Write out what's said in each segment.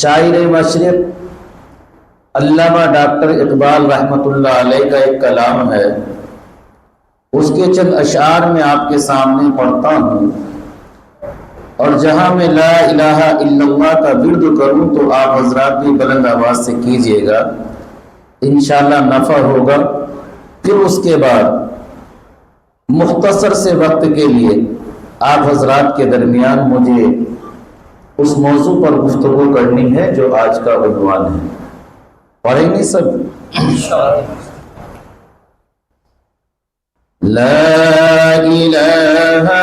शायर मशरिक़ अल्लामा डॉक्टर इकबाल रहमतुल्लाह अलैह का एक कलाम है, उसके चंद अशार में आपके सामने पढ़ता हूँ। और जहाँ मैं ला इलाहा इल्लल्लाह का विर्द करूँ तो आप हजरात भी बुलंद आवाज़ से कीजिएगा, इंशाअल्लाह नफ़ा होगा। फिर उसके बाद मुख्तसर से वक्त के लिए आप हजरात के दरमियान मुझे उस मौजू पर गुफ्तगू करनी है जो आज का उन्वान है। पढ़ेंगे सब? ला इलाहा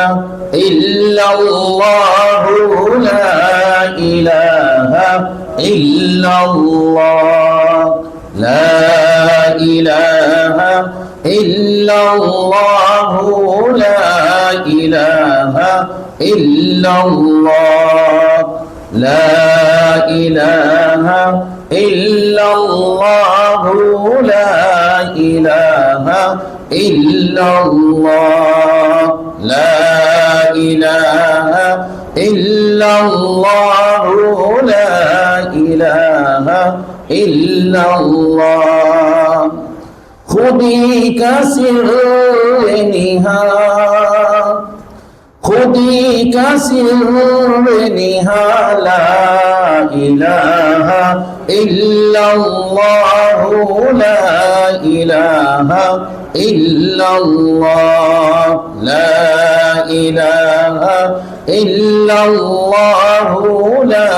इल्लल्लाह, ला इलाहा इल्लल्लाह, ला इलाहा इल्लल्लाह, ला इलाहा इल्लल्लाह, ला इलाहा इल्लल्लाह, ला इलाहा इल्लल्लाह, ला इलाहा इल्लल्लाह, ला इलाहा इल्लल्लाह। खुदी का सिर निहा, खुदी का सिर निहा, ला इलाहा इल्लल्लाह, ला इलाहा इल्लल्लाह, ला इलाहा इल्लल्लाह, ला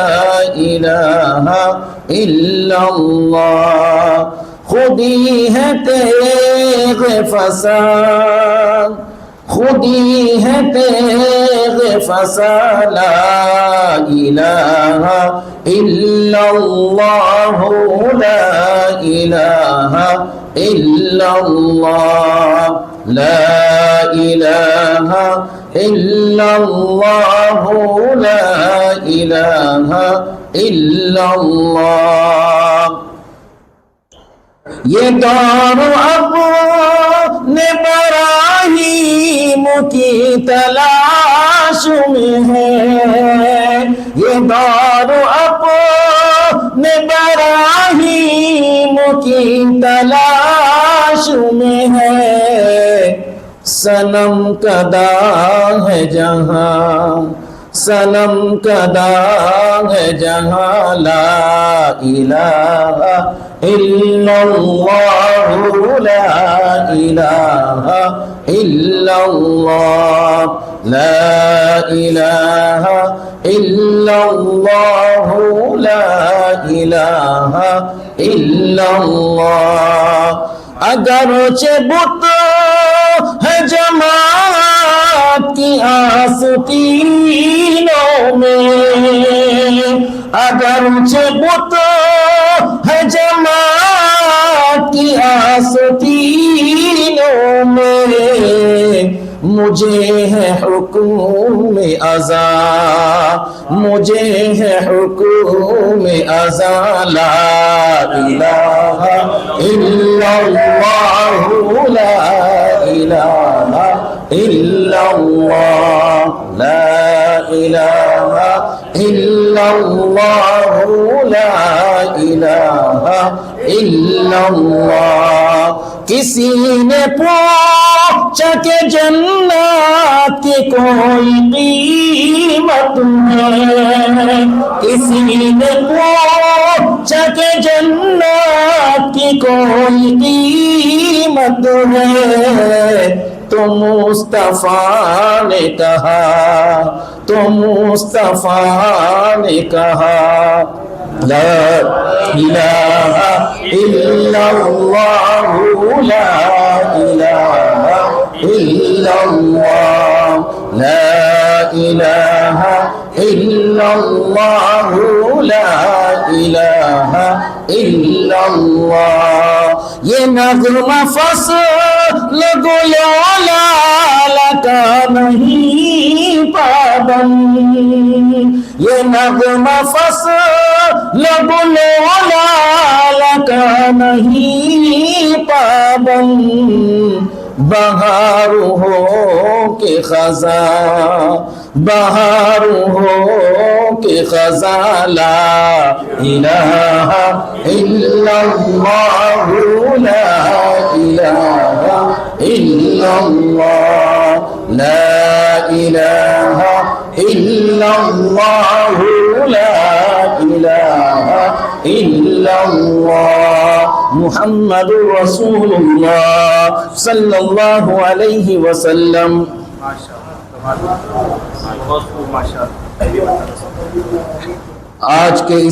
इलाहा इल्लल्लाह। खुदी है तेग फसाद, खुदी है तेग फसाद, ला इलाहा इल्लल्लाह, ला इलाहा इल्लल्लाह, ला इलाहा इल्लल्लाह, ला इलाहा इल्लल्लाह। ये दौर अपने बराहीम की तलाश में है, ये दौर अपने बराहीम की तलाश में है। सनम कदा है जहाँ, सनम कदा है जहाँ, ला इलाहा इल्लल्लाह, ला इलाहा इल्लल्लाह, ला इलाहा इल्लल्लाह, ला इलाहा इल्लल्लाह। अगरचे बुत है जमात की आस्तीनों में, अगरचे बुत है जमात की आस्तीनों में, मुझे है हुक्म अज़ा, मुझे है हुक्म अज़ा, ला इलाहा इल्लल्लाह, ला इलाहा इल्लल्लाह, ला इलाहा इल्लल्लाह, ला इलाहा इल्लल्लाह। किसी ने पूछा कि जन्नत की कोई कीमत है, किसी ने पूछा कि जन्नत की कोई कीमत है, तो मुस्तफा ने कहा, तो मुस्तफा ने कहा, ला इलाहा इल्लल्लाह, ला इलाहा इल्लल्लाह, ला इलाहा इल्लल्लाह, ला इलाहा इल्लल्लाह। ये नग़्मा फ़स्ल गुलाला का नहीं पाबंद, ये नग़्मा फ़स्ल गुलाला का नहीं पाबंद। बहार हो के खज़ा, बहारों हो के खजाला इलाहा इल्लल्लाह ला इलाहा इल्लल्लाह ला इलाहा इल्लल्लाह ला इलाहा इल्लल्लाह मुहम्मदुर रसूलुल्लाह सल्लल्लाहु अलैहि वसल्लम। आज के